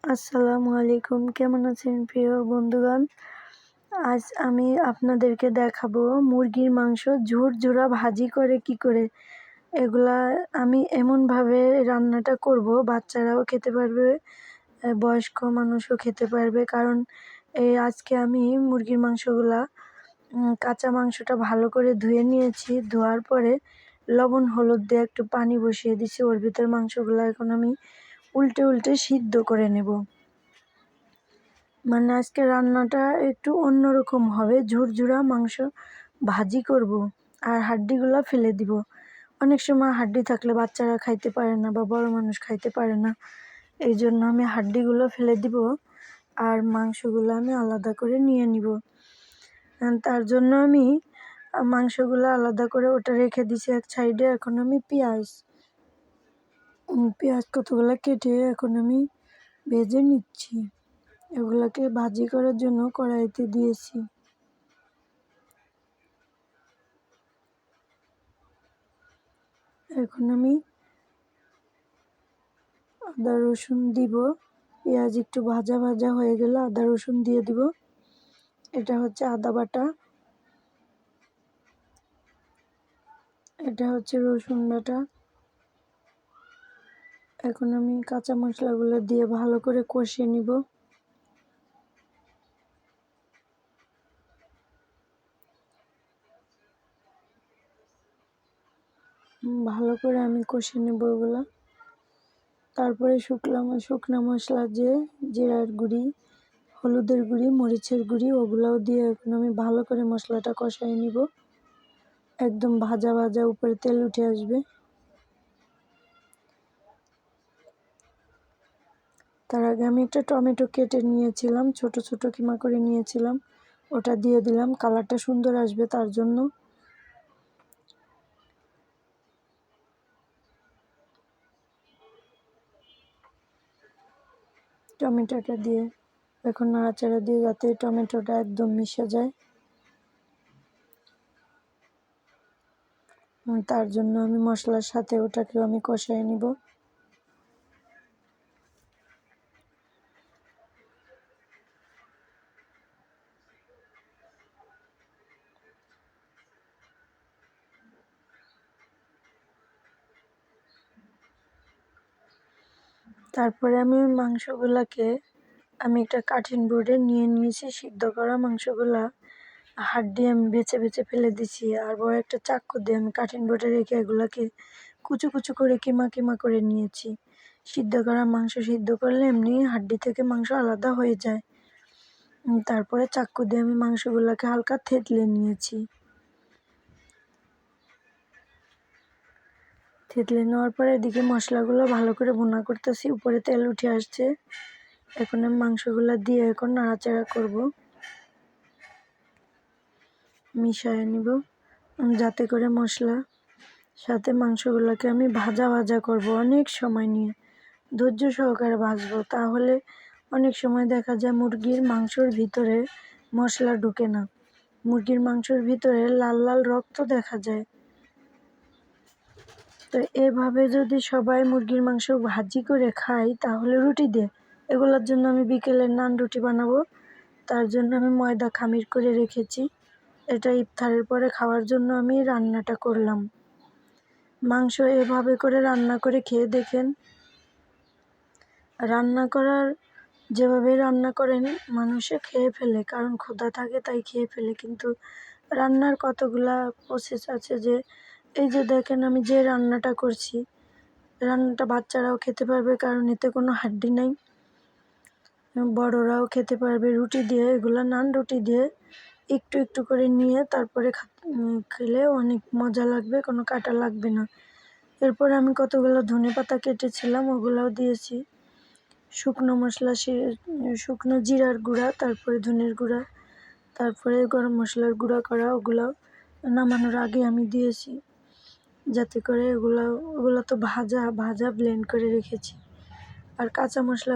আসসালামু আলাইকুম, কেমন আছেন প্রিয় বন্ধুগণ? আজ আমি আপনাদেরকে দেখাবো মুরগির মাংস ঝুরঝুরা ভাজি করে কি করে। এগুলা আমি এমনভাবে রান্নাটা করব বাচ্চারাও খেতে পারবে, বয়স্ক মানুষও খেতে পারবে। কারণ আজকে আমি মুরগির মাংসগুলা কাঁচা মাংসটা ভালো করে ধুয়ে নিয়েছি। ধোয়ার পরে লবণ হলুদ দিয়ে একটু পানি বসিয়ে দিছি, ওর ভিতর মাংসগুলো এখন আমি উল্টে উল্টে সিদ্ধ করে নেব। মানে আজকে রান্নাটা একটু অন্যরকম হবে, ঝুরঝুরা মাংস ভাজি করব আর হাড্ডিগুলো ফেলে দিব। অনেক সময় হাড্ডি থাকলে বাচ্চারা খাইতে পারে না বা বড় মানুষ খাইতে পারে না, এই জন্য আমি হাড্ডিগুলো ফেলে দিব আর মাংসগুলো আমি আলাদা করে নিয়ে নিব। তার জন্য আমি মাংসগুলো আলাদা করে ওটা রেখে দিছি এক সাইডে। এখন আমি পেঁয়াজ কতগুলো কেটে এখন আমি ভেজে নিচ্ছি। এগুলাকে ভাজি করার জন্য কড়াইতে দিয়েছি। এখন আমি আদা রসুন দিব। পেঁয়াজ একটু ভাজা ভাজা হয়ে গেলে আদা রসুন দিয়ে দিব। এটা হচ্ছে আদা বাটা, এটা হচ্ছে রসুন বাটা। এখন আমি কাঁচা মশলাগুলো দিয়ে ভালো করে কষিয়ে নিব। ভালো করে আমি কষিয়ে নেব ওগুলা। তারপরে শুকনো মশলা যে জিরার গুঁড়ি, হলুদের গুঁড়ি, মরিচের গুঁড়ি, ওগুলাও দিয়ে এখন আমি ভালো করে মশলাটা কষাই নিব। একদম ভাজা ভাজা উপরে তেল উঠে আসবে। তার আগে আমি একটা টমেটো কেটে নিয়েছিলাম, ছোট ছোট কিমা করে নিয়েছিলাম, ওটা দিয়ে দিলাম, কালারটা সুন্দর আসবে তার জন্য। টমেটোটা দিয়ে এখন নাড়াচাড়া দিয়ে যাতে টমেটোটা একদম মিশে যায়, তার জন্য আমি মশলার সাথে ওটাকেও আমি কষাই নিব। তারপরে আমি মাংসগুলাকে একটা কাঠিন বোর্ডে নিয়ে নিয়েছি। সিদ্ধ করা মাংসগুলা হাড্ডি আমি বেছে বেছে ফেলে দিছি, আর বড় একটা চাকু দিয়ে আমি কাঠিন বোর্ডে রেখে এগুলাকে কুচু কুচু করে কিমা কিমা করে নিয়েছি। সিদ্ধ করা মাংস সিদ্ধ করলে এমনি হাড্ডি থেকে মাংস আলাদা হয়ে যায়। তারপরে চাকু দিয়ে আমি মাংসগুলাকে হালকা থেতলে নিয়েছি। থেতলে নেওয়ার পরে এদিকে মশলাগুলো ভালো করে ভুনা করতেছি, উপরে তেল উঠে আসছে। এখন আমি মাংসগুলো দিয়ে এখন নাড়াচাড়া করব, মিশিয়ে নিব যাতে করে মশলা সাথে মাংসগুলোকে আমি ভাজা ভাজা করব অনেক সময় নিয়ে, ধৈর্য সহকারে ভাজবো। তাহলে অনেক সময় দেখা যায় মুরগির মাংসর ভিতরে মশলা ঢুকে না, মুরগির মাংসর ভিতরে লাল লাল রক্ত দেখা যায়। তো এভাবে যদি সবাই মুরগির মাংস ভাজি করে খাই তাহলে রুটি দিয়ে, এগুলোর জন্য আমি বিকেলে নান রুটি বানাবো। তার জন্য আমি ময়দা খামির করে রেখেছি, এটা ইফতারের পরে খাওয়ার জন্য আমি রান্নাটা করলাম। মাংস এভাবে করে রান্না করে খেয়ে দেখেন। যেভাবে রান্না করেন মানুষে খেয়ে ফেলে, কারণ ক্ষুধা থাকে তাই খেয়ে ফেলে, কিন্তু রান্নার কতগুলা প্রসেস আছে। যে এই যে দেখেন আমি যে রান্নাটা করছি, রান্নাটা বাচ্চারাও খেতে পারবে কারণ এতে কোনো হাড্ডি নাই, বড়রাও খেতে পারবে। রুটি দিয়ে, এগুলা নান রুটি দিয়ে একটু একটু করে নিয়ে তারপরে খেলে অনেক মজা লাগবে, কোনো কাটা লাগবে না। এরপরে আমি কতগুলো ধনেপাতা কেটেছিলাম ওগুলাও দিয়েছি, শুকনো মশলা, শুকনো জিরার গুঁড়া, তারপরে ধনের গুঁড়া, তারপরে গরম মশলার গুঁড়া করা, ওগুলাও নামানোর আগে আমি দিয়েছি, যাতে করে ওগুলো তো ভাজা ভাজা ব্লেন্ড করে রেখেছি। আর কাঁচা মশলা